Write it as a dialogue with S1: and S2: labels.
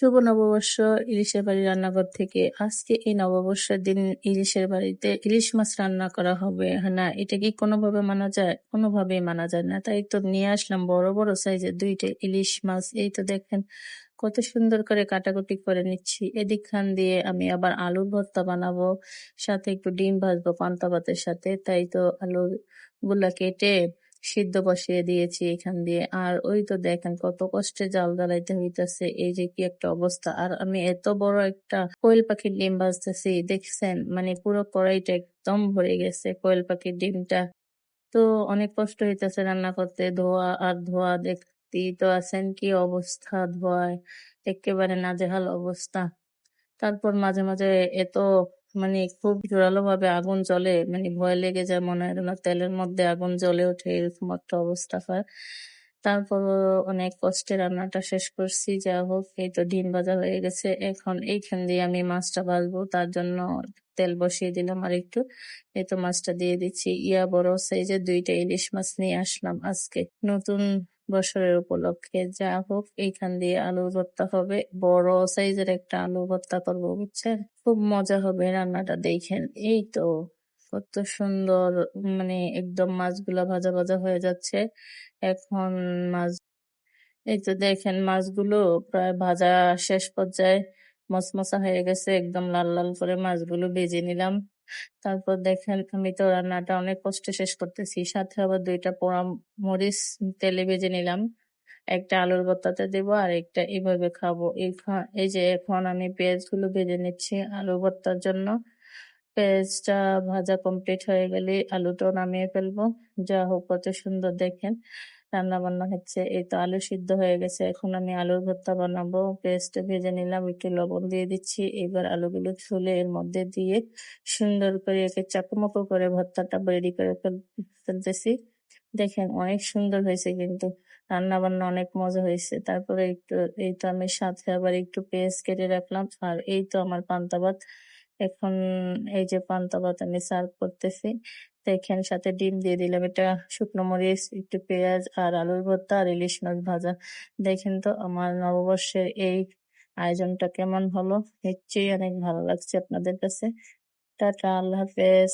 S1: শুভ নববর্ষ ইলিশের বাড়ি রান্নাঘর থেকে। আজকে এই নববর্ষের দিন ইলিশের বাড়িতে ইলিশ মাছ রান্না করা হবে। না, এটা কি কোনোভাবে মানা যায়? কোনোভাবেই মানা যায় না। তাই তো নিয়ে আসলাম বড় বড় সাইজের 2টা ইলিশ মাছ। এই তো দেখেন কত সুন্দর করে কাটাকুটি করে নিচ্ছি। এদিক খান দিয়ে আমি আবার আলুর ভর্তা বানাবো, সাথে একটু ডিম ভাজবো পান্তা ভাতের সাথে। তাই তো আলু গুলা কেটে সিদ্ধ বসিয়ে দিয়েছি এখান দিয়ে। আর ওই তো দেখেন কত কষ্টে জাল জ্বালাইতে হইতাছে, এই যে কি একটা অবস্থা। আর আমি এত বড় একটা কোয়েল পাখির ডিম ভাজতেছি, দেখছেন? মানে পুরো কড়াইটা একদম ভরে গেছে কোয়েল পাখির ডিমটা। তো অনেক কষ্ট হইতেছে রান্না করতে, ধোয়া আর ধোয়া। দেখতেই তো আছেন কি অবস্থা ধোয়ায়, একেবারে নাজেহাল অবস্থা। তারপর মাঝে মাঝে এত মানে খুব জোরালো ভাবে আগুন জ্বলে, মানে ভয় লেগে যায়, মনে হয় যেন তেলের মধ্যে আগুন জ্বলে ওঠে, এরকম একটা অবস্থা হয়। তারপরও অনেক কষ্টে রান্নাটা শেষ করছি। যা হোক, এই তো ডিম ভাজা হয়ে গেছে। এখন এইখান দিয়ে আমি মাছটা ভাজবো, তার জন্য তেল বসিয়ে দিলাম আর একটু। এই তো মাছটা দিয়ে দিচ্ছি। বড় সাইজের 2টা ইলিশ মাছ নিয়ে আসলাম আজকে নতুন বছরের উপলক্ষে। যা হোক, এইখান দিয়ে আলু ভর্তা হবে, বড় সাইজের একটা আলু ভর্তা করবো, বুঝছেন? খুব মজা হবে রান্নাটা, দেখেন। এই তো কত সুন্দর, মানে একদম মাছগুলা ভাজা ভাজা হয়ে যাচ্ছে এখন। মাছ, এই তো দেখেন মাছগুলো প্রায় ভাজা শেষ পর্যায়ে, মচমচা হয়ে গেছে, একদম লাল লাল করে মাছগুলো ভেজে নিলাম। তারপর দেখেন আমি তো রান্নাটা অনেক কষ্টে শেষ করতেছি, সাথে আবার 2টা পোড়া মরিচ তেলে ভেজে নিলাম। একটা আলুর ভর্তাতে দেবো আর একটা এইভাবে খাবো। এই যে এখন আমি পেঁয়াজ গুলো ভেজে নিচ্ছি আলু ভর্তার জন্য। পেঁয়াজটা ভাজা কমপ্লিট হয়ে গেলে আলুটাও নামিয়ে ফেলবো। যা হোক, কত সুন্দর দেখেন রান্না বান্না হচ্ছে। এই তো আলু সিদ্ধ হয়ে গেছে, এখন আমি আলুর ভর্তা বানাবো। পেঁয়াজটা ভেজে নিলাম, একটু লবণ দিয়ে দিচ্ছি। এবার আলুগুলো ছুলে এর মধ্যে দিয়ে সুন্দর করে একে চাকুমুকু করে ভর্তাটা রেডি করে ফেলতেছি। দেখেন অনেক সুন্দর হয়েছে, কিন্তু রান্না বান্না অনেক মজা হয়েছে। তারপরে একটু, এই তো আমি সাথে আবার একটু পেঁয়াজ কেটে রাখলাম। আর এই তো আমার পান্তা ভাত। এখন এই যে পান্তা ভাত আমি সার্ভ করতেছি। দেখেন সাথে ডিম দিয়ে দিলাম, এটা শুকনো মরিচ, একটু পেঁয়াজ আর আলুর ভর্তা আর ইলিশ মাছ ভাজা। দেখেন তো আমার নববর্ষের এই আয়োজনটা কেমন হলো। নিশ্চয়ই অনেক ভালো লাগছে আপনাদের কাছে। টাটা, আল্লাহ হাফেজ।